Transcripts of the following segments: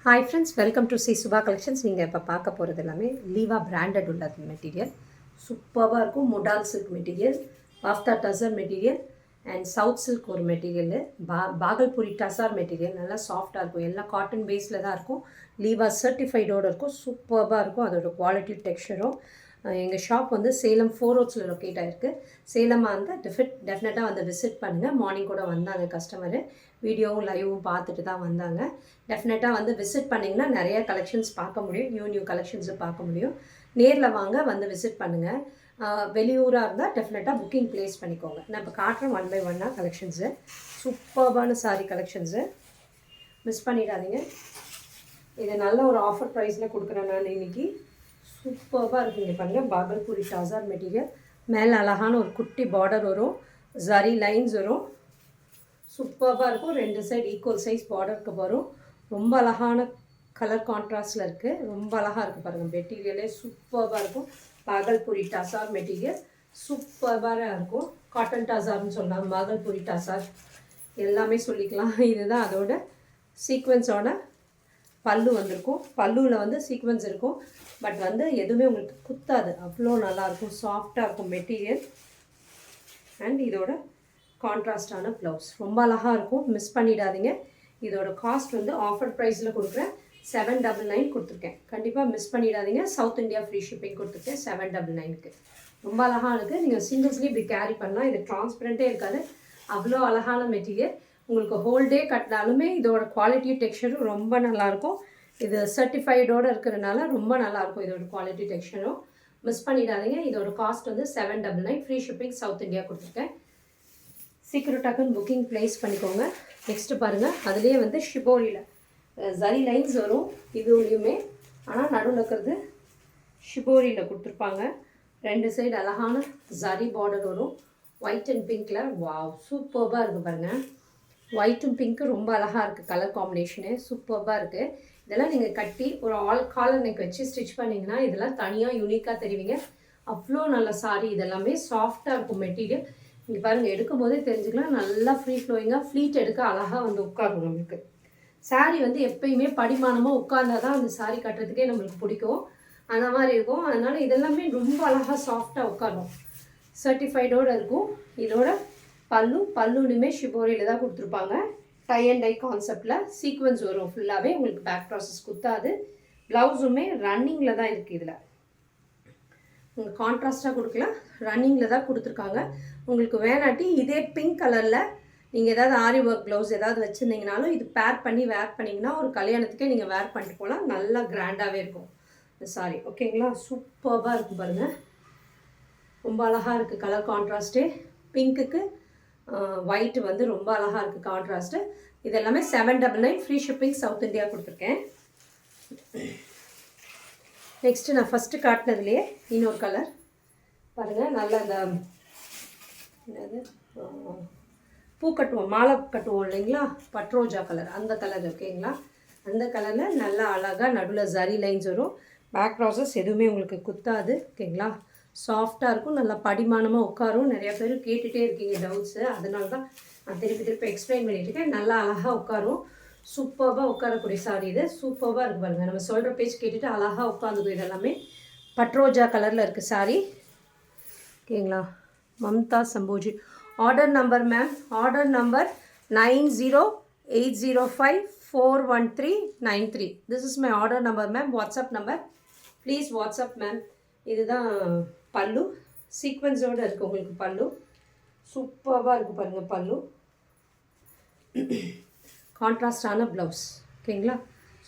Hi friends, welcome to C Subha collections. நீங்கள் இப்போ பார்க்க போகிறது எல்லாமே லீவா பிராண்டட் உள்ள மெட்டீரியல். சூப்பராக இருக்கும். முடால் சில்க் மெட்டீரியல், பாஃப்தா tussar material and south silk ஒரு மெட்டீரியல், பாகல்பூரி டசார் மெட்டீரியல். நல்லா சாஃப்டாக இருக்கும். எல்லாம் காட்டன் பேஸில் தான் இருக்கும். லீவா சர்டிஃபைடோடு இருக்கும். சூப்பராக இருக்கும். அதோட குவாலிட்டி டெக்ஸ்சரும். எங்கள் ஷாப் வந்து சேலம் 4 ரோட்ஸில் லொக்கேட் ஆகிருக்கு. சேலமாக வந்து டெஃபினட்டாக வந்து விசிட் பண்ணுங்கள். மார்னிங் கூட வந்தாங்க கஸ்டமரு. வீடியோவும் லைவும் பார்த்துட்டு தான் வந்தாங்க. டெஃபினட்டாக வந்து விசிட் பண்ணிங்கன்னா நிறைய கலெக்ஷன்ஸ் பார்க்க முடியும். நியூ கலெக்ஷன்ஸும் பார்க்க முடியும். நேரில் வாங்க, வந்து விசிட் பண்ணுங்கள். வெளியூராக இருந்தால் டெஃபினட்டாக புக்கிங் ப்ளேஸ் பண்ணிக்கோங்க. நான் இப்போ காட்டுறேன் 1 by 1 கலெக்ஷன்ஸு. சூப்பர்பான சாரி கலெக்ஷன்ஸு, மிஸ் பண்ணிடாதீங்க. இது நல்ல ஒரு ஆஃபர் ப்ரைஸில் கொடுக்குறேன் நான் இன்றைக்கி. சூப்பராக இருக்குங்க. பாருங்கள், பாகல்பூரி டசார் மெட்டீரியல். மேலே அழகான ஒரு குட்டி பார்டர் வரும், ஜரி லைன்ஸ் வரும். சூப்பராக இருக்கும். 2 சைடு ஈக்குவல் சைஸ் பார்டருக்கு வரும். ரொம்ப அழகான கலர் கான்ட்ராஸ்டில் இருக்குது. ரொம்ப அழகாக இருக்குது பாருங்கள். மெட்டீரியலே சூப்பராக இருக்கும். பாகல்பூரி டசார் மெட்டீரியல் சூப்பராக இருக்கும். காட்டன் டசார்னு சொல்லலாம், பாகல்பூரி டசார் எல்லாமே சொல்லிக்கலாம். இதுதான் அதோட சீக்வென்ஸோட பல்லு வந்திருக்கும். பல்லுவில் வந்து சீக்வென்ஸ் இருக்கும். பட் வந்து எதுவுமே உங்களுக்கு குத்தாது. அவ்வளோ நல்லாயிருக்கும். சாஃப்டாக இருக்கும் மெட்டீரியல். அண்ட் இதோட கான்ட்ராஸ்டான ப்ளவுஸ் ரொம்ப அழகாக இருக்கும். மிஸ் பண்ணிடாதீங்க. இதோட காஸ்ட் வந்து ஆஃபர் ப்ரைஸில் கொடுக்குறேன். 799 கொடுத்துருக்கேன். கண்டிப்பாக மிஸ் பண்ணிடாதீங்க. சவுத் இந்தியா ஃப்ரீ ஷிப்பிங் கொடுத்துருக்கேன் 799க்கு. ரொம்ப அழகாக இருக்குது. நீங்கள் சிங்கிள்ஸ்லேயும் இப்படி கேரி பண்ணலாம். இது டிரான்ஸ்பரண்ட்டே இருக்காது. அவ்வளோ அழகான மெட்டீரியல். உங்களுக்கு ஹோல்டே கட்டினாலுமே இதோட குவாலிட்டி டெக்ஸ்சரும் ரொம்ப நல்லாயிருக்கும். இது சர்டிஃபைடோடு இருக்கிறதுனால ரொம்ப நல்லாயிருக்கும் இதோட குவாலிட்டி டெக்ஸ்சரும். மிஸ் பண்ணிடாதீங்க. இதோட காஸ்ட் வந்து 799. ஃப்ரீ ஷிப்பிங் சவுத் இந்தியா கொடுத்துருக்கேன். சீக்கிரம் டக்குன்னு புக்கிங் ப்ளேஸ் பண்ணிக்கோங்க. நெக்ஸ்ட்டு பாருங்கள், அதுலேயே வந்து ஷிபோரியில் ஜரி லைன்ஸ் வரும் இதுலேயுமே. ஆனால் நடுவில் இருக்கிறது ஷிபோரியில் கொடுத்துருப்பாங்க. 2 சைடு அழகான ஜரி பார்டர் வரும். ஒயிட் அண்ட் பிங்க்கில். வாவ், சூப்பராக இருக்குது பாருங்கள். ஒயிட்டும் பிங்க்கும் ரொம்ப அழகாக இருக்குது. கலர் காம்பினேஷனு சூப்பராக இருக்குது. இதெல்லாம் நீங்கள் கட்டி ஒரு காலர் நெக் வச்சு ஸ்டிச் பண்ணிங்கன்னா இதெல்லாம் தனியாக யூனிக்காக தெரிவிங்க. அவ்வளோ நல்ல சாரி. இதெல்லாமே சாஃப்டாக இருக்கும் மெட்டீரியல். இங்கே பாருங்கள், எடுக்கும் போதே தெரிஞ்சுக்கலாம். நல்லா ஃப்ரீ ஃப்ளோயிங்காக ஃப்ளீட் எடுக்க அழகாக வந்து உட்காரும். நம்மளுக்கு சாரீ வந்து எப்பயுமே படிமானமாக உட்கார்ந்தா தான் அந்த சாரீ கட்டுறதுக்கே நம்மளுக்கு பிடிக்கும். அந்த மாதிரி இருக்கும். அதனால் இதெல்லாமே ரொம்ப அழகாக சாஃப்டாக உட்காரும். சர்டிஃபைடோடு இருக்கும். இதோட பல்லுலையுமே ஷிபோரியில் தான் கொடுத்துருப்பாங்க. டை அண்ட் டை கான்செப்டில் சீக்வன்ஸ் வரும். ஃபுல்லாகவே உங்களுக்கு பேக் ப்ராசஸ் குத்தாது. ப்ளவுஸுமே ரன்னிங்கில் தான் இருக்குது. இதில் உங்களுக்கு கான்ட்ராஸ்டாக கொடுக்கல, ரன்னிங்கில் தான் கொடுத்துருக்காங்க. உங்களுக்கு வேணாட்டி இதே பிங்க் கலரில் நீங்கள் ஏதாவது ஆரி ஒர்க் ப்ளவுஸ் ஏதாவது வச்சுருந்தீங்கனாலும் இது பேர் பண்ணி வேர் பண்ணிங்கன்னா ஒரு கல்யாணத்துக்கே நீங்கள் வேர் பண்ணிட்டு போகலாம். நல்லா கிராண்டாகவே இருக்கும் சாரி. ஓகேங்களா? சூப்பராக இருக்கும் பாருங்கள். ரொம்ப அழகாக இருக்குது கலர் கான்ட்ராஸ்ட்டு. பிங்க்குக்கு ஒயிட்டு வந்து ரொம்ப அழகாக இருக்குது கான்ட்ராஸ்ட்டு. இது எல்லாமே 799. ஃப்ரீ ஷிப்பிங் சவுத் இந்தியா கொடுத்துருக்கேன். நெக்ஸ்ட்டு நான் ஃபஸ்ட்டு காட்டினதுலேயே இன்னொரு கலர் பாருங்கள். நல்ல அந்த என்னது பூ கட்டுவோம், மாலை கட்டுவோம் இல்லைங்களா, பட்ரோஜா கலர், அந்த கலர். ஓகேங்களா? அந்த கலரில் நல்லா அழகாக நடுவில் ஜரி லைன்ஸ் வரும். பேக் ப்ராசஸ் எதுவுமே உங்களுக்கு குத்தாது. ஓகேங்களா? சாஃப்டாக இருக்கும். நல்லா படிமானமாக உட்காரும். நிறையா பேர் கேட்டுகிட்டே இருக்கீங்க டவுட்ஸு. அதனால தான் நான் திருப்பி எக்ஸ்பிளைன் பண்ணிட்டுருக்கேன். நல்லா அழகாக உட்காரும். சூப்பராக உட்காரக்கூடிய சாரி இது. சூப்பராக இருக்குது பாருங்கள். நம்ம சொல்கிற பேஜ் கேட்டுட்டு அழகாக உட்காந்துக்கும். இதெல்லாமே பட்ரோஜா கலரில் இருக்குது சாரி. ஓகேங்களா? Mamta Sambhoji. Order number ma'am, order number 9080541393. This is my order number ma'am. WhatsApp number, please WhatsApp ma'am. இதுதான் பல்லு. சீக்வன்ஸோடு இருக்குது உங்களுக்கு பல்லு. சூப்பராக இருக்குது பாருங்கள் பல்லு. கான்ட்ராஸ்டான ப்ளவுஸ். ஓகேங்களா?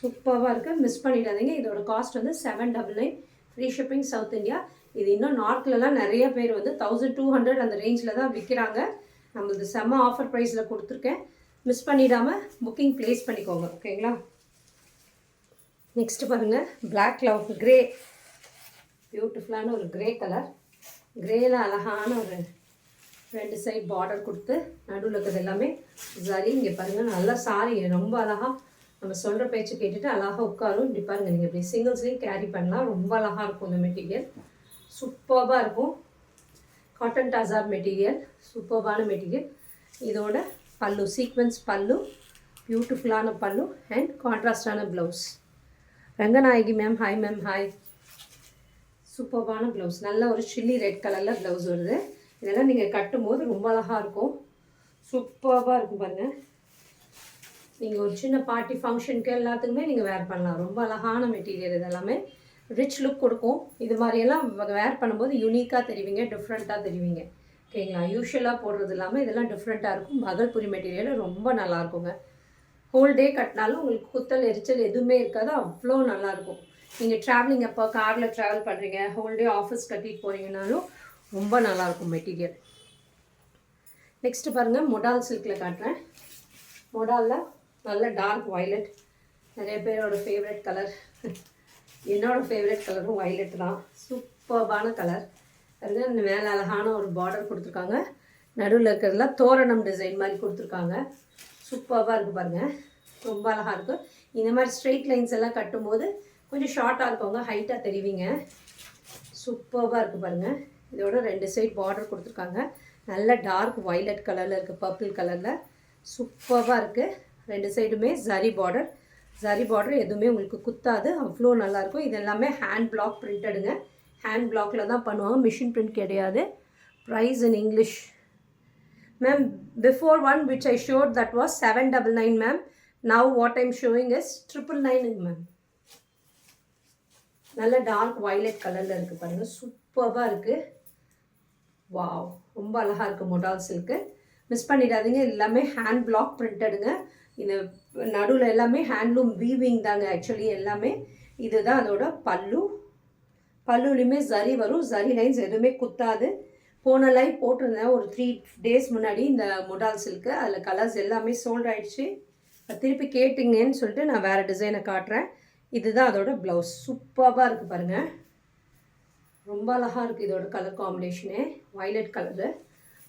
சூப்பராக இருக்குது. மிஸ் பண்ணிடாதீங்க. இதோட காஸ்ட் வந்து 799. Free shipping south India. இது இன்னும் நார்த்லலாம் நிறைய பேர் வந்து 1200 அந்த ரேஞ்சில் தான் விற்கிறாங்க. நம்மளுக்கு செம்ம ஆஃபர் ப்ரைஸில் கொடுத்துருக்கேன். மிஸ் பண்ணிடாமல் புக்கிங் ப்ளேஸ் பண்ணிக்கோங்க. ஓகேங்களா? நெக்ஸ்ட்டு பாருங்கள், பிளாக் லவ் க்ரே. பியூட்டிஃபுல்லான ஒரு க்ரே கலர். க்ரேயில் அழகான ஒரு 2 சைட் பார்டர் கொடுத்து நடுவில் இருக்கிறது எல்லாமே சரி. இங்கே பாருங்கள், நல்லா சாரி ரொம்ப அழகாக நம்ம சொல்கிற பேச்சு கேட்டுட்டு அழகாக உட்காரும். இப்படி பாருங்கள், நீங்கள் இப்படி சிங்கிள்ஸ்லேயும் கேரி பண்ணலாம். ரொம்ப அழகாக இருக்கும் இந்த மெட்டீரியல். சூப்பராக இருக்கும். காட்டன் டசார் மெட்டீரியல், சூப்பரான மெட்டீரியல். இதோட பல்லு சீக்வென்ஸ் பல்லு பியூட்டிஃபுல்லான பல்லு அண்ட் கான்ட்ராஸ்டான blouse. Ranganayaki ma'am, hi ma'am, hi. சூப்பர்பான ப்ளவுஸ், நல்ல ஒரு சில்லி ரெட் கலரில் ப்ளவுஸ் வருது. இதெல்லாம் நீங்கள் கட்டும் போது ரொம்ப அழகாக இருக்கும், சூப்பராக இருக்கும் பாருங்கள். நீங்கள் ஒரு சின்ன பார்ட்டி ஃபங்க்ஷனுக்கு எல்லாத்துக்குமே நீங்கள் வேர் பண்ணலாம். ரொம்ப அழகான மெட்டீரியல், இதெல்லாமே ரிச் லுக் கொடுக்கும். இது மாதிரியெல்லாம் வேர் பண்ணும்போது யூனிக்காக தெரிவிங்க, டிஃப்ரெண்ட்டாக தெரிவிங்க. ஓகேங்களா? யூஷுவலாக போடுறது இல்லாமல் இதெல்லாம் டிஃப்ரெண்ட்டாக இருக்கும். பகல்புரி மெட்டீரியல் ரொம்ப நல்லாயிருக்குங்க. ஹோல் டே கட்டினாலும் உங்களுக்கு குத்தல் எரிச்சல் எதுவுமே இருக்காது, அவ்வளோ நல்லாயிருக்கும். நீங்கள் ட்ராவலிங் அப்போ காரில் ட்ராவல் பண்ணுறீங்க, ஹோல் டே ஆஃபீஸ் கட்டிட்டு போகிறீங்கனாலும் ரொம்ப நல்லாயிருக்கும் மெட்டீரியல். நெக்ஸ்ட்டு பாருங்கள், மொடால் சில்கில் காட்டுறேன். மொடாலில் நல்ல டார்க் வயலட், நிறைய பேரோட ஃபேவரட் கலர். என்னோடய ஃபேவரட் கலரும் வயலட் தான். சூப்பர்பான கலர். அதுதான் இந்த மேலே அழகான ஒரு பார்டர் கொடுத்துருக்காங்க. நடுவில் இருக்கிறதுலாம் தோரணம் டிசைன் மாதிரி கொடுத்துருக்காங்க. சூப்பராக இருக்குது பாருங்கள், ரொம்ப அழகாக இருக்கும். இந்த மாதிரி ஸ்ட்ரெயிட் லைன்ஸ் எல்லாம் கட்டும்போது கொஞ்சம் ஷார்ட்டாக இருக்கவங்க ஹைட்டாக தெரிவிங்க. சூப்பராக இருக்குது பாருங்கள். இதோட 2 சைட் பார்டர் கொடுத்துருக்காங்க. நல்ல டார்க் வயலட் கலரில் இருக்குது, பர்பிள் கலரில். சூப்பராக இருக்குது. 2 சைடுமே ஜரி பார்டர் எதுவுமே உங்களுக்கு குத்தாது, அவ்வளோ நல்லாயிருக்கும். இது எல்லாமே ஹேண்ட் பிளாக் பிரிண்டடுங்க. ஹேண்ட் பிளாக்கில் தான் பண்ணுவாங்க, மிஷின் பிரிண்ட் கிடையாது. Price in English ma'am. Before one which I showed that was 799 ma'am. Now what I'm showing is 999 ma'am. நல்ல டார்க் வயலட் கலரில் இருக்குது பாருங்கள், சூப்பராக இருக்குது. வாவ், ரொம்ப அழகாக இருக்குது. மொடால் சில்க்கு மிஸ் பண்ணிடாதீங்க. எல்லாமே ஹேண்ட் பிளாக் பிரிண்டடுங்க. இந்த நடுவில் எல்லாமே ஹேண்ட்லூம் வீவிங் தாங்க ஆக்சுவலி எல்லாமே. இதுதான் அதோட பல்லுலையுமே ஜரி வரும், ஜரி லைன்ஸ் எதுவுமே குத்தாது. போன லைவ் போட்டிருந்தேன் ஒரு 3 days முன்னாடி இந்த மொடால் சில்க்கு. அதில் கலர்ஸ் எல்லாமே சோல்ட் ஆகிடுச்சு. திருப்பி கேட்டிங்கன்னு சொல்லிட்டு நான் வேறு டிசைனை காட்டுறேன். இதுதான் அதோட ப்ளவுஸ். சூப்பராக இருக்குது பாருங்கள், ரொம்ப அழகாக இருக்குது. இதோட கலர் காம்பினேஷனே வயலட் கலரு.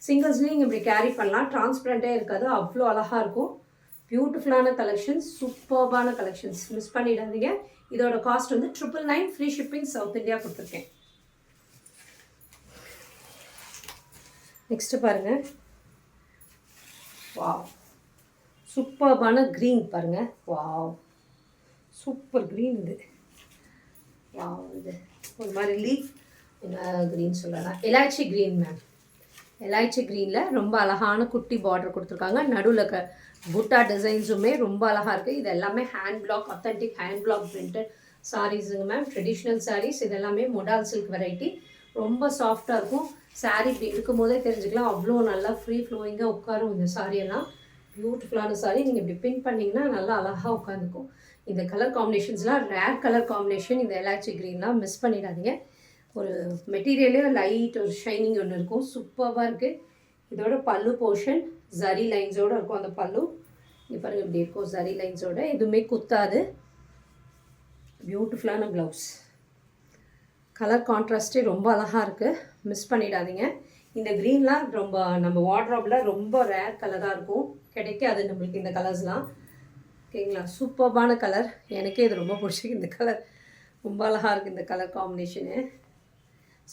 சிங்கிள்ஸ்லேயும் இப்படி கேரி பண்ணலாம், டிரான்ஸ்பரண்ட்டே இருக்காது, அவ்வளோ அழகாக இருக்கும். பியூட்டிஃபுல்லான கலெக்ஷன்ஸ், சூப்பர்பான கலெக்ஷன்ஸ், மிஸ் பண்ணிடாதீங்க. இதோட காஸ்ட் வந்து 999, ஃப்ரீ ஷிப்பிங், சவுத் இந்தியா கொடுத்துருக்கேன். நெக்ஸ்ட்டு பாருங்கள், வாவ், சூப்பர்பான க்ரீன் பாருங்கள். வாவ், சூப்பர் க்ரீன் இது. வாவ், இது ஒரு மாதிரி லீஃப் க்ரீன் சொல்லலாம், எலாய்ச்சி க்ரீன் மேம். எலாய்ச்சி க்ரீனில் ரொம்ப அழகான குட்டி பார்டர் கொடுத்துருக்காங்க. நடுவில் புட்டா டிசைன்ஸுமே ரொம்ப அழகாக இருக்குது. இது எல்லாமே hand block, authentic hand block printed சாரீஸுங்க மேம். ட்ரெடிஷ்னல் சாரீஸ். இது எல்லாமே மொடால் சில்க் வெரைட்டி. ரொம்ப சாஃப்டாக இருக்கும். சாரீ இப்படி இருக்கும் போதே தெரிஞ்சுக்கலாம், அவ்வளோ நல்லா ஃப்ரீ ஃப்ளோயிங்காக உட்காரும் இந்த சாரியெல்லாம். பியூட்டிஃபுல்லான சாரீ. நீங்கள் இப்படி பின் பண்ணிங்கன்னா நல்லா அழகாக உட்காந்துக்கும். இந்த கலர் காம்பினேஷன்ஸ்லாம் ரேர் கலர் காம்பினேஷன். இந்த எலாச்சி க்ரீன்லாம் மிஸ் பண்ணிடாதீங்க. ஒரு மெட்டீரியலே லைட் ஒரு ஷைனிங் ஒன்று இருக்கும், சூப்பராக இருக்குது. இதோட பல்லு போர்ஷன் ஜரி லைன்ஸோடு இருக்கும். அந்த பல்லு இங்கே பாருங்கள் இப்படி இருக்கும், ஜரி லைன்ஸோட, எதுவுமே குத்தாது. பியூட்டிஃபுல்லான ப்ளவுஸ். கலர் கான்ட்ராஸ்ட்டே ரொம்ப அழகாக இருக்குது, மிஸ் பண்ணிடாதீங்க. இந்த க்ரீன்லாம் ரொம்ப நம்ம வார்ட்ரோப்பில் ரொம்ப ரேர் கலராக இருக்கும், கிடைக்காது நம்மளுக்கு இந்த கலர்ஸ்லாம். ஓகேங்களா? சூப்பர்பான கலர். எனக்கே இது ரொம்ப பிடிச்சிருக்கு. இந்த கலர் ரொம்ப அழகாக இருக்குது. இந்த கலர் காம்பினேஷனு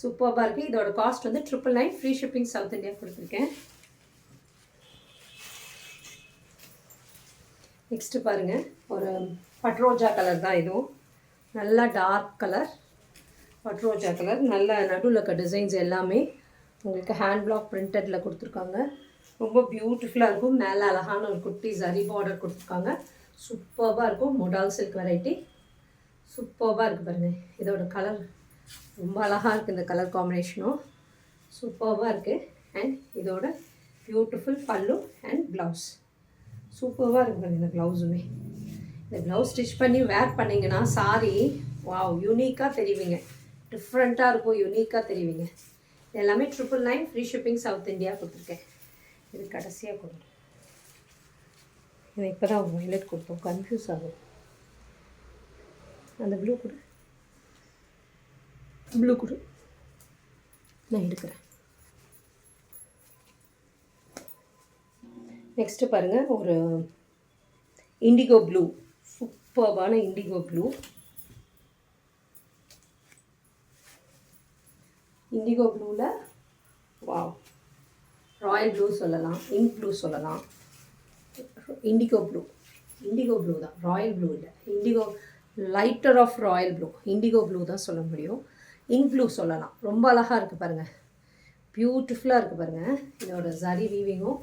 சூப்பராக இருக்குது. இதோட காஸ்ட் வந்து 999, ஃப்ரீ ஷிப்பிங், சவுத் இந்தியா கொடுத்துருக்கேன். நெக்ஸ்ட்டு பாருங்கள், ஒரு பட்ரோஜா கலர் தான் இதுவும். நல்லா டார்க் கலர் பட்ரோஜா கலர். நல்ல நடுவில் இருக்க டிசைன்ஸ் எல்லாமே உங்களுக்கு ஹேண்ட் பிளாக் பிரிண்டடில் கொடுத்துருக்காங்க. ரொம்ப பியூட்டிஃபுல்லாக இருக்கும். மேலே அழகான ஒரு குட்டி ஜரி பார்டர் கொடுத்துருக்காங்க. சூப்பராக இருக்கும். மொடால் சில்க் வெரைட்டி. சூப்பராக இருக்குது பாருங்கள். இதோட கலர் ரொம்ப அழகாக இருக்குது. இந்த கலர் காம்பினேஷனும் சூப்பராக இருக்குது. அண்ட் இதோட பியூட்டிஃபுல் பல்லு அண்ட் ப்ளவுஸ் சூப்பராக இருக்குது பாருங்கள். இந்த ப்ளவுஸுமே, இந்த ப்ளவுஸ் ஸ்டிச் பண்ணி வேர் பண்ணிங்கன்னா சாரி வாவ் யூனிக்காக தெரிவிங்க, டிஃப்ரெண்ட்டாக இருக்கும், யூனிக்காக தெரிவிங்க. இது எல்லாமே 999, ஃப்ரீ ஷிப்பிங், சவுத் இந்தியா கொடுத்துருக்கேன். இது கடைசியாக கொடுங்க. இது இப்போ தான் வயலட் கொடுத்தோம், கன்ஃபியூஸ் ஆகும். அந்த ப்ளூ கொடு, ப்ளூ கொடு, நான் எடுக்கிறேன். நெக்ஸ்ட்டு பாருங்கள், ஒரு இண்டிகோ ப்ளூ, சூப்பர்பான இண்டிகோ ப்ளூ. இண்டிகோ ப்ளூவில் வாவ், ராயல் ப்ளூ சொல்லலாம், இங்க் ப்ளூ சொல்லலாம். இண்டிகோ ப்ளூ இண்டிகோ ப்ளூ தான், ராயல் ப்ளூ இல்லை, indigo lighter of royal blue, indigo blue தான் சொல்ல முடியும். இங்க் ப்ளூ சொல்லலாம். ரொம்ப அழகாக இருக்குது பாருங்கள், பியூட்டிஃபுல்லாக இருக்குது பாருங்கள். இதோட சரி வீவிங்கும்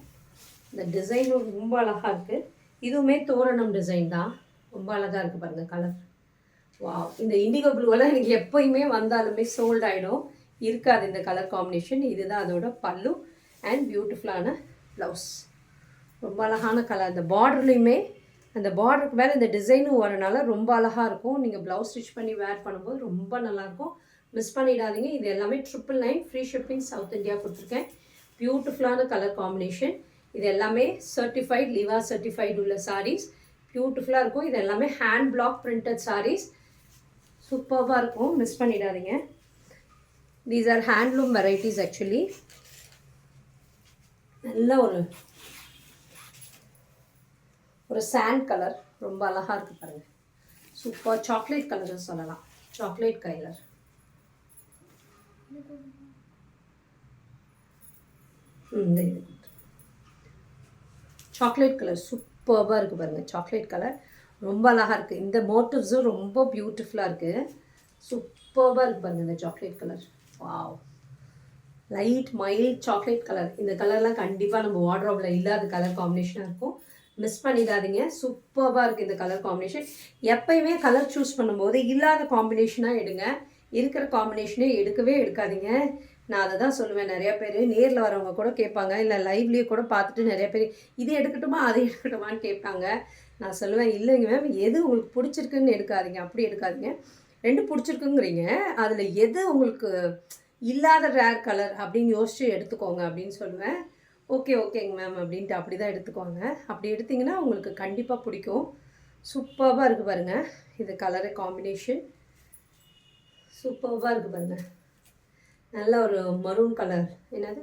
இந்த டிசைனும் ரொம்ப அழகாக இருக்குது. இதுவுமே தோரணம் டிசைன் தான், ரொம்ப அழகாக இருக்குது பாருங்கள் கலர். வா, இந்த இண்டிகோ ப்ளூவெல்லாம் எனக்கு எப்போயுமே வந்தாலுமே சோல்ட் ஆகிடும், இருக்காது இந்த கலர் காம்பினேஷன். இதுதான் அதோட பல்லு அண்ட் பியூட்டிஃபுல்லான ப்ளவுஸ். ரொம்ப அழகான கலர். அந்த பார்டர்லேயுமே அந்த பார்டருக்கு மேலே இந்த டிசைனும் வரனால ரொம்ப அழகாக இருக்கும். நீங்கள் ப்ளவுஸ் ஸ்டிச் பண்ணி வேர் பண்ணும்போது ரொம்ப நல்லாயிருக்கும். மிஸ் பண்ணிடாதீங்க. இது எல்லாமே 999 ஃப்ரீ ஷிப்பிங் சவுத் இந்தியா கொடுத்துருக்கேன். பியூட்டிஃபுல்லான கலர் காம்பினேஷன். இது எல்லாமே சர்டிஃபைட் லிவா சர்டிஃபைடு உள்ள சாரீஸ். பியூட்டிஃபுல்லாக இருக்கும். இது எல்லாமே ஹேண்ட் பிளாக் பிரிண்டட் சாரீஸ். சூப்பராக இருக்கும், மிஸ் பண்ணிடாதீங்க. These are handloom varieties actually. நல்ல ஒரு சாண்ட் கலர், ரொம்ப அழகாக இருக்குது பாருங்கள். சூப்பர் சாக்லேட் கலர்னு சொல்லலாம், சாக்லேட் கலர். இந்த இது சாக்லேட் கலர் சூப்பராக இருக்குது பாருங்கள். சாக்லேட் கலர் ரொம்ப அழகாக இருக்குது. இந்த மோட்டிவ்ஸும் ரொம்ப பியூட்டிஃபுல்லாக இருக்குது. சூப்பராக இருக்குது பாருங்கள் இந்த chocolate colour. Wow, light mild chocolate colour. இந்த கலர்லாம் கண்டிப்பாக நம்ம வார்ட்ரோபில் இல்லாத கலர் காம்பினேஷனாக இருக்கும், மிஸ் பண்ணிடாதீங்க. சூப்பராக இருக்குது இந்த கலர் காம்பினேஷன். எப்பயுமே கலர் சூஸ் பண்ணும்போது இல்லாத காம்பினேஷனாக எடுங்க, இருக்கிற காம்பினேஷனே எடுக்கவே எடுக்காதீங்க. நான் அதை தான் சொல்லுவேன். நிறையா பேர் நேரில் வரவங்க கூட கேட்பாங்க, இல்லை லைவ்லேயே கூட பார்த்துட்டு நிறைய பேர் இது எடுக்கட்டுமா அது எடுக்கட்டுமான்னு கேட்பாங்க. நான் சொல்லுவேன், இல்லைங்க மேம், எது உங்களுக்கு பிடிச்சிருக்குன்னு எடுக்காதீங்க, அப்படி எடுக்காதீங்க. ரெண்டு பிடிச்சிருக்குங்கிறீங்க, அதில் எது உங்களுக்கு இல்லாத ரேர் கலர் அப்படின்னு யோசிச்சு எடுத்துக்கோங்க அப்படின்னு சொல்லுவேன். ஓகேங்க மேம் அப்படின்ட்டு அப்படி தான் எடுத்துக்கோங்க. அப்படி எடுத்திங்கன்னா உங்களுக்கு கண்டிப்பாக பிடிக்கும். சூப்பராக இருக்குது பாருங்கள் இது கலரு காம்பினேஷன். சூப்பராக இருக்குது பாருங்கள். நல்ல ஒரு மரூன் கலர், என்னது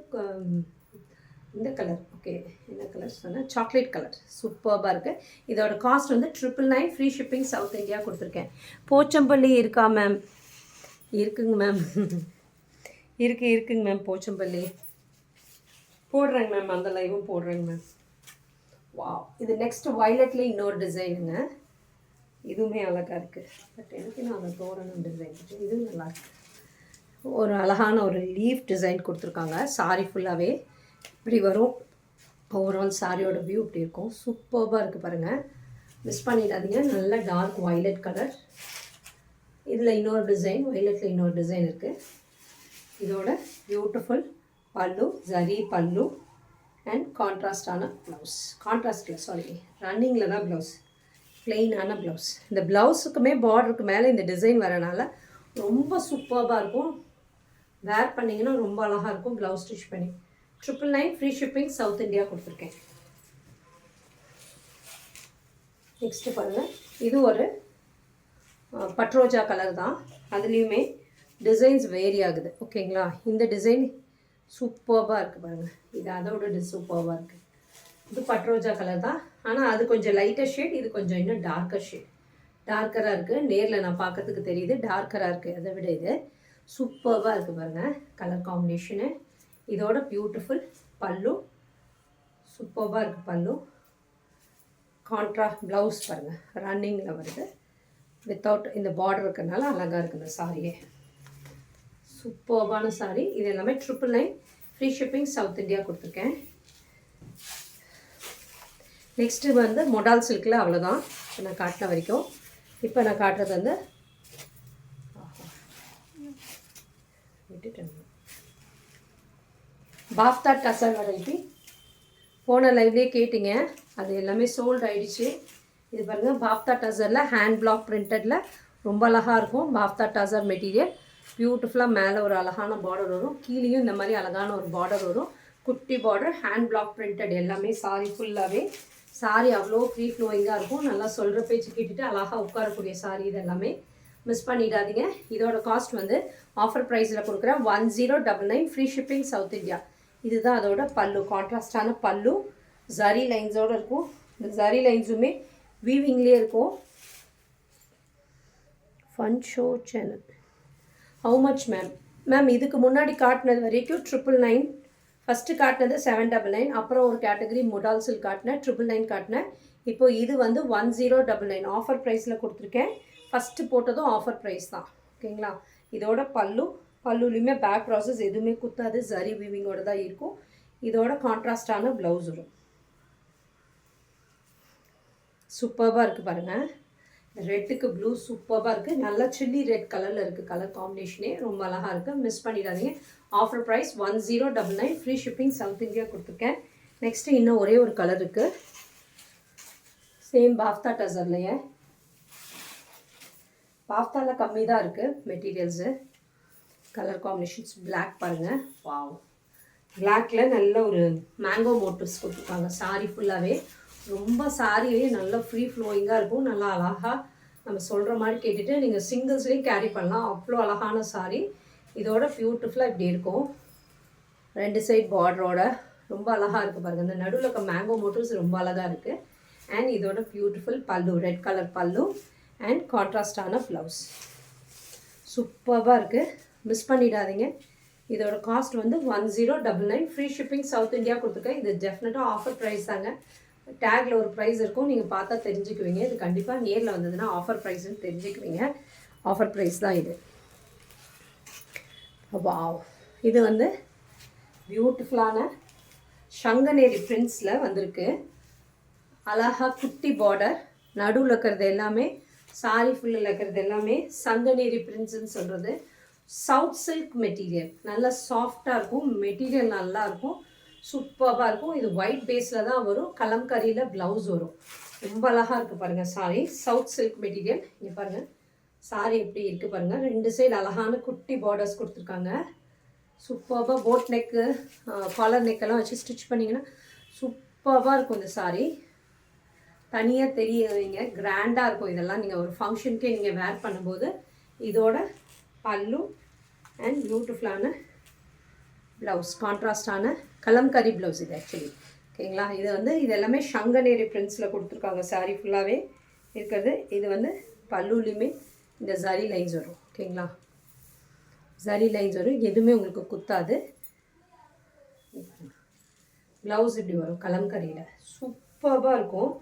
இந்த கலர், ஓகே என்ன கலர் சொன்னால் சாக்லேட் கலர். சூப்பராக இருக்குது. இதோட காஸ்ட் வந்து 999 ஃப்ரீ ஷிப்பிங் சவுத் இந்தியா கொடுத்துருக்கேன். போச்சம்பள்ளி இருக்கா மேம்? இருக்குங்க மேம், இருக்குங்க மேம். போச்சம்பள்ளி போடுறேங்க மேம், அந்த லைவும் போடுறேங்க மேம். வா, இது நெக்ஸ்ட் வயலட்லேயே இன்னொரு டிசைனுங்க. இதுவுமே அழகாக இருக்குது. பட் எனக்கு நான் அந்த தோரணம் டிசைன், இதுவும் நல்லாயிருக்கு. ஒரு அழகான ஒரு லீஃப் டிசைன் கொடுத்துருக்காங்க. சாரி ஃபுல்லாகவே இப்படி வரும். ஓவரால் சாரியோட வியூ இப்படி இருக்கும். சூப்பராக இருக்குது பாருங்கள், மிஸ் பண்ணிடாதீங்க. நல்ல டார்க் வயலட் கலர். இதில் இன்னொரு டிசைன், வயலட்டில் இன்னொரு டிசைன் இருக்குது. இதோட பியூட்டிஃபுல் பல்லு, ஜரி பல்லு அண்ட் கான்ட்ராஸ்டான ப்ளவுஸ். கான்ட்ராஸ்டில் சாரி, ரன்னிங்கில் தான் ப்ளவுஸ், பிளெயினான ப்ளவுஸ். இந்த ப்ளவுஸுக்குமே பார்டருக்கு மேலே இந்த டிசைன் வரனால ரொம்ப சூப்பராக இருக்கும். வேர் பண்ணிங்கன்னா ரொம்ப அழகாக இருக்கும். ப்ளவுஸ் ஸ்டிச் பண்ணி 999 ஃப்ரீ ஷிப்பிங் சவுத் இந்தியா கொடுத்துருக்கேன். நெக்ஸ்ட்டு பாருங்கள், இது ஒரு பட்ரோஜா கலர் தான். அதுலேயுமே டிசைன்ஸ் வேரி ஆகுது, ஓகேங்களா. இந்த டிசைன் சூப்பராக இருக்குது பாருங்கள். இது அதோட சூப்பராக இருக்குது. இது பட்ரோஜா கலர் தான், ஆனால் அது கொஞ்சம் லைட்டர் ஷேட், இது கொஞ்சம் இன்னும் டார்க்கர் ஷேட். டார்க்கராக இருக்குது. நேரில் நான் பார்க்கறதுக்கு தெரியுது டார்க்கராக இருக்குது. அதை விட இது சூப்பராக இருக்குது பாருங்கள் கலர் காம்பினேஷனு. இதோட பியூட்டிஃபுல் பல்லு, சூப்பராக இருக்குது பல்லு. கான்ட்ராஸ்ட் ப்ளவுஸ் பாருங்கள், ரன்னிங்கில் வருது. வித்தவுட் இந்த பார்டர் இருக்கிறதுனால அழகாக இருக்குது இந்த சாரியே. சூப்பரான சாரி. இது எல்லாமே 999 ஃப்ரீ ஷிப்பிங் சவுத் இந்தியா கொடுத்துருக்கேன். நெக்ஸ்ட்டு வந்து மொடால் சில்கில் அவ்வளோதான் நான் காட்டின வரைக்கும். இப்போ நான் காட்டுறது வந்து பாஃப்தா டசர் வெரைட்டி. போன லைவ்லேயே கேட்டிங்க, அது எல்லாமே சோல்ட் ஆகிடுச்சு. இது பாருங்கள், பாஃப்தா டசரில் ஹேண்ட் பிளாக் பிரிண்டடில் ரொம்ப அழகாக இருக்கும். பாஃப்தா டசர் மெட்டீரியல் பியூட்டிஃபுல்லாக மேலே ஒரு அழகான பார்டர் வரும், கீழேயும் இந்த மாதிரி அழகான ஒரு பார்டர் வரும், குட்டி பார்டர், ஹேண்ட் பிளாக் பிரிண்டட் எல்லாமே. சாரி ஃபுல்லாகவே சாரி அவ்வளோ ஃப்ரீ ஃப்ளோயிங்காக இருக்கும். நல்லா சொல்கிற பேச்சு கேட்டுட்டு அழகாக உட்காரக்கூடிய சாரி. இது எல்லாமே மிஸ் பண்ணிடாதீங்க. இதோட காஸ்ட் வந்து ஆஃபர் ப்ரைஸில் கொடுக்குறேன் 1099 ஃப்ரீ ஷிப்பிங் சவுத் இந்தியா. இதுதான் அதோட பல்லு, கான்ட்ராஸ்டான பல்லு, ஜரி லைன்ஸோடு இருக்கும். இந்த ஜரி லைன்ஸுமே வீவிங்லேயே இருக்கும். Fun show channel. How much ma'am? Ma'am இதுக்கு முன்னாடி காட்டினது வரைக்கும் 999. ஃபஸ்ட்டு காட்டினது 799. அப்புறம் ஒரு கேட்டகரி மொடால் சில்க் காட்டினேன், 999 காட்டினேன். இப்போ இது வந்து 1099 ஆஃபர் ப்ரைஸில் கொடுத்துருக்கேன். ஃபஸ்ட்டு போட்டதும் ஆஃபர் ப்ரைஸ் தான். ஓகேங்களா? இதோட பல்லுலையுமே பேக் ப்ராசஸ் எதுவுமே குத்தாது, ஜரி வீவிங்கோட தான் இருக்கும். இதோட கான்ட்ராஸ்டான ப்ளவுஸ் வரும். சூப்பராக இருக்குது பாருங்கள். ரெட்டுக்கு ப்ளூ சூப்பராக இருக்குது. நல்லா சில்லி ரெட் கலரில் இருக்குது. கலர் காம்பினேஷனே ரொம்ப அழகாக இருக்குது. மிஸ் பண்ணிடாதீங்க. Offer price 1099. Free shipping south India கொடுத்துருக்கேன். நெக்ஸ்ட்டு இன்னும் ஒரே ஒரு கலர் இருக்குது. சேம் பாஃப்தா டசர்லையே. பாஃப்தாவில் கம்மி தான் இருக்குது மெட்டீரியல்ஸு. கலர் காம்பினேஷன்ஸ் பிளாக் பாருங்கள். வாவ், பிளாக்கில் நல்ல ஒரு மேங்கோ மோட்டிவ்ஸ் கொடுத்துருக்காங்க. சாரி ஃபுல்லாகவே ரொம்ப சாரியே நல்லா ஃப்ரீ ஃப்ளோயிங்காக இருக்கும். நல்லா அழகாக நம்ம சொல்கிற மாதிரி கேட்டுட்டு நீங்கள் சிங்கிள்ஸ்லேயும் கேரி பண்ணலாம். அவ்வளோ அழகான சாரி. இதோட பியூட்டிஃபுல்லாக இப்படி இருக்கும். 2 சைட் பார்டரோட ரொம்ப அழகாக இருக்குது பாருங்கள். இந்த நடுவில் இருக்க மேங்கோ மோட்டிவ்ஸ் ரொம்ப அழகாக இருக்குது. அண்ட் இதோட பியூட்டிஃபுல் பல்லு, ரெட் கலர் பல்லு அண்ட் கான்ட்ராஸ்டான ப்ளவுஸ். சூப்பராக இருக்குது. மிஸ் பண்ணிடாதீங்க. இதோட காஸ்ட் வந்து 1099. ஃப்ரீ ஷிப்பிங் சவுத் இந்தியா கொடுத்துருக்கேன். இது டெஃபினட்டாக ஆஃபர் ப்ரைஸ் தாங்க. டேக்கில் ஒரு ப்ரைஸ் இருக்கும், நீங்கள் பார்த்தா தெரிஞ்சுக்குவீங்க. இது கண்டிப்பாக நேரில் வந்ததுன்னா ஆஃபர் ப்ரைஸ்ன்னு தெரிஞ்சுக்குவீங்க. ஆஃபர் ப்ரைஸ் தான் இது. வாவ், இது வந்து பியூட்டிஃபுல்லான சங்கநேரி பிரிண்ட்ஸில் வந்திருக்கு. அழகாக குட்டி பார்டர், நடுவில் இருக்கிறது எல்லாமே சாரி ஃபுல்லில் இருக்கிறது எல்லாமே சங்கநேரி பிரிண்ட்ஸ்ன்னு சொல்கிறது. சவுத் சில்க் மெட்டீரியல் நல்லா சாஃப்டாக இருக்கும். மெட்டீரியல் நல்லா இருக்கும், சூப்பராக இருக்கும். இது ஒயிட் பேஸில் தான் வரும். கலம்கரியில் ப்ளவுஸ் வரும். ரொம்ப அழகாக இருக்குது பாருங்கள் சாரி. South silk material. இங்கே பாருங்கள் சாரி எப்படி இருக்குது பாருங்கள். 2 சைடு அழகான குட்டி பார்டர்ஸ் கொடுத்துருக்காங்க. சூப்பராக போட் நெக்கு, காலர் நெக்கெல்லாம் வச்சு ஸ்டிச் பண்ணிங்கன்னா சூப்பராக இருக்கும் இந்த சாரி. தனியாக தெரியுங்க, கிராண்டாக இருக்கும். இதெல்லாம் நீங்கள் ஒரு ஃபங்க்ஷனுக்கே நீங்கள் வேர் பண்ணும்போது இதோட பல்லு அண்ட் பியூட்டிஃபுல்லான ப்ளவுஸ், கான்ட்ராஸ்டான கலம்கரி ப்ளவுஸ் இது ஆக்சுவலி. ஓகேங்களா? இது வந்து இது எல்லாமே சங்கநேரி பிரிண்ட்ஸில் கொடுத்துருக்காங்க. சாரி ஃபுல்லாகவே இருக்கிறது. இது வந்து பல்லுலையுமே இந்த ஜரி லைன்ஸ் வரும். ஓகேங்களா? ஜரி லைன்ஸ் வரும், எதுவுமே உங்களுக்கு குத்தாது. ப்ளவுஸ் இப்படி வரும் கலம்கரியில். சூப்பராக இருக்கும்.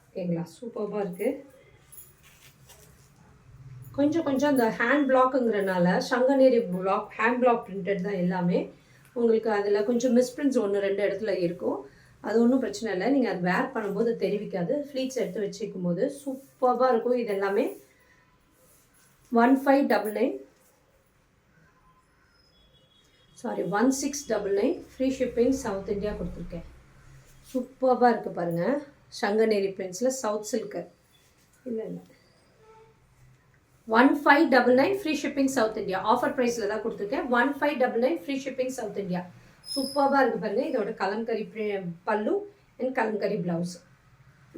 ஓகேங்களா? சூப்பராக இருக்குது. கொஞ்சம் அந்த ஹேண்ட் பிளாக்குங்கிறனால Sanganeri block, hand block printed தான் எல்லாமே. உங்களுக்கு அதில் கொஞ்சம் மிஸ்பிரிண்ட்ஸ் 1-2 இடத்துல இருக்கும். அது ஒன்றும் பிரச்சனை இல்லை. நீங்கள் அது வேர் பண்ணும்போது தெரிவிக்காது. ஃப்ளீட்ஸ் எடுத்து வச்சுக்கும் போது சூப்பராக இருக்கும். இது எல்லாமே 1699. ஃப்ரீ ஷிப்பிங் சவுத் இந்தியா கொடுத்துருக்கேன். சூப்பராக இருக்குது பாருங்கள். Sanganeri பிரிண்ட்ஸில் south silk. இல்லை 1599. Free shipping south India. Offer ப்ரைஸில் தான் கொடுத்துருக்கேன். 1599. Free shipping south India. சூப்பராக இருக்குது பாருங்கள். இதோட கலம்கரி பல்லு அண்ட் கலம்கரி ப்ளவுஸ்.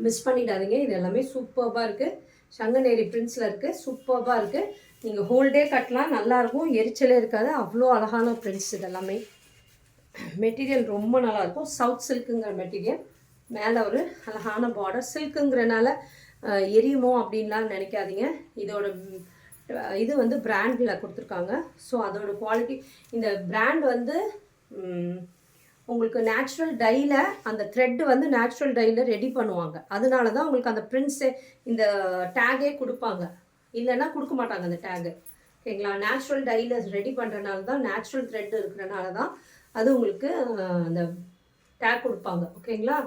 மிஸ் பண்ணிடாதீங்க. இது எல்லாமே சூப்பராக இருக்குது. சங்கநேரி பிரிண்ட்ஸில் இருக்குது. சூப்பராக இருக்குது. நீங்கள் ஹோல்டே கட்டலாம், நல்லாயிருக்கும். எரிச்சலே இருக்காது. அவ்வளோ அழகான பிரிண்ட்ஸ் இதெல்லாமே. மெட்டீரியல் ரொம்ப நல்லாயிருக்கும். சவுத் சில்க்குங்கிற மெட்டீரியல். மேலே ஒரு அழகான பார்டர். சில்க்குங்கிறனால எரியுமோ அப்படின்லாம் நினைக்காதீங்க. இதோட இது வந்து பிராண்டில் கொடுத்துருக்காங்க. ஸோ அதோட குவாலிட்டி, இந்த பிராண்ட் வந்து உங்களுக்கு நேச்சுரல் டையில் அந்த த்ரெட்டு வந்து நேச்சுரல் டையில் ரெடி பண்ணுவாங்க. அதனால தான் உங்களுக்கு அந்த பிரிண்ட்ஸே இந்த டேகே கொடுப்பாங்க. இல்லைன்னா கொடுக்க மாட்டாங்க அந்த டேகு. ஓகேங்களா? நேச்சுரல் டையில் ரெடி பண்ணுறனால தான், நேச்சுரல் த்ரெட் இருக்கிறனால தான் அது உங்களுக்கு அந்த டேக் கொடுப்பாங்க. ஓகேங்களா?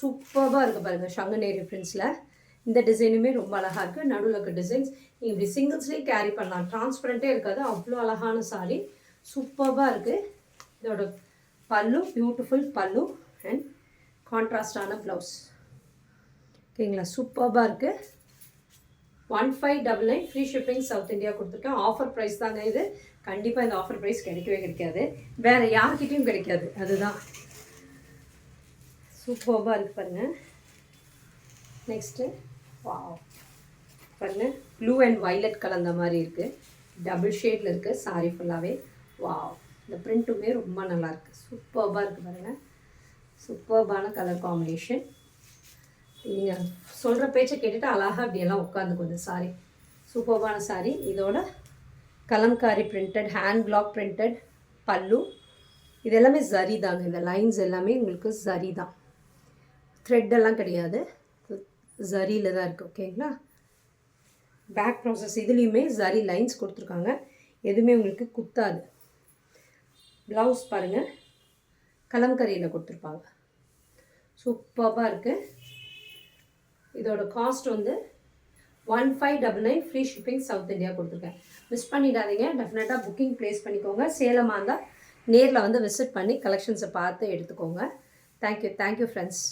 சூப்பராக இருக்குது பாருங்கள் சங்கநேரி பிரிண்ட்ஸில். இந்த டிசைனுமே ரொம்ப அழகாக இருக்குது. நடுவில் இருக்க டிசைன்ஸ் நீங்கள் இப்படி சிங்கிள்ஸ்லேயும் கேரி பண்ணலாம். டிரான்ஸ்பரண்ட்டே இருக்காது. அவ்வளோ அழகான சாரி. சூப்பராக இருக்குது. இதோட பல்லு, பியூட்டிஃபுல் பல்லு அண்ட் கான்ட்ராஸ்டான ப்ளவுஸ். ஓகேங்களா? சூப்பராக இருக்குது. 1599. ஃப்ரீ ஷிப்பிங் சவுத் இந்தியா கொடுத்துருக்கேன். ஆஃபர் ப்ரைஸ் தாங்க இது. கண்டிப்பாக இந்த ஆஃபர் ப்ரைஸ் கிடைக்கவே கிடைக்காது. வேறு யார்கிட்டையும் கிடைக்காது. அதுதான். சூப்பராக இருக்குது பாருங்கள். நெக்ஸ்ட்டு வாவ் பாருங்கள். ப்ளூ அண்ட் வைலட் கலந்த மாதிரி இருக்குது. டபுள் ஷேடில் இருக்குது சாரி ஃபுல்லாகவே. வாவ், இந்த பிரிண்ட்டுமே ரொம்ப நல்லாயிருக்கு. சூப்பராக இருக்குது பாருங்கள். சூப்பர்பான கலர் காம்பினேஷன். நீங்கள் சொல்கிற பேச்சை கேட்டுட்டு அழகாக அப்படியெல்லாம் உட்காந்துக்கும் இந்த சாரி. சூப்பர்பான சாரி. இதோட Kalamkari printed, hand block printed பல்லு. இது எல்லாமே ஜரி தாங்க. இந்த லைன்ஸ் எல்லாமே உங்களுக்கு ஜரி தான். த்ரெட்டெல்லாம் கிடையாது, ஜரியில் தான் இருக்குது. ஓகேங்களா. பேக் ப்ராசஸ் இதுலேயுமே ஜரி லைன்ஸ் கொடுத்துருக்காங்க, எதுவுமே உங்களுக்கு குத்தாது. ப்ளவுஸ் பாருங்கள், கலம்கரியில் கொடுத்துருப்பாங்க. சூப்பராக இருக்குது. இதோட காஸ்ட் வந்து 1599, ஃப்ரீ ஷிப்பிங் சவுத் இந்தியா கொடுத்துருக்கேன். மிஸ் பண்ணிடாதீங்க, டெஃபினட்டாக புக்கிங் ப்ளேஸ் பண்ணிக்கோங்க. சேலமாக இருந்தால் நேரில் வந்து விசிட் பண்ணி கலெக்ஷன்ஸை பார்த்து எடுத்துக்கோங்க. Thank you friends.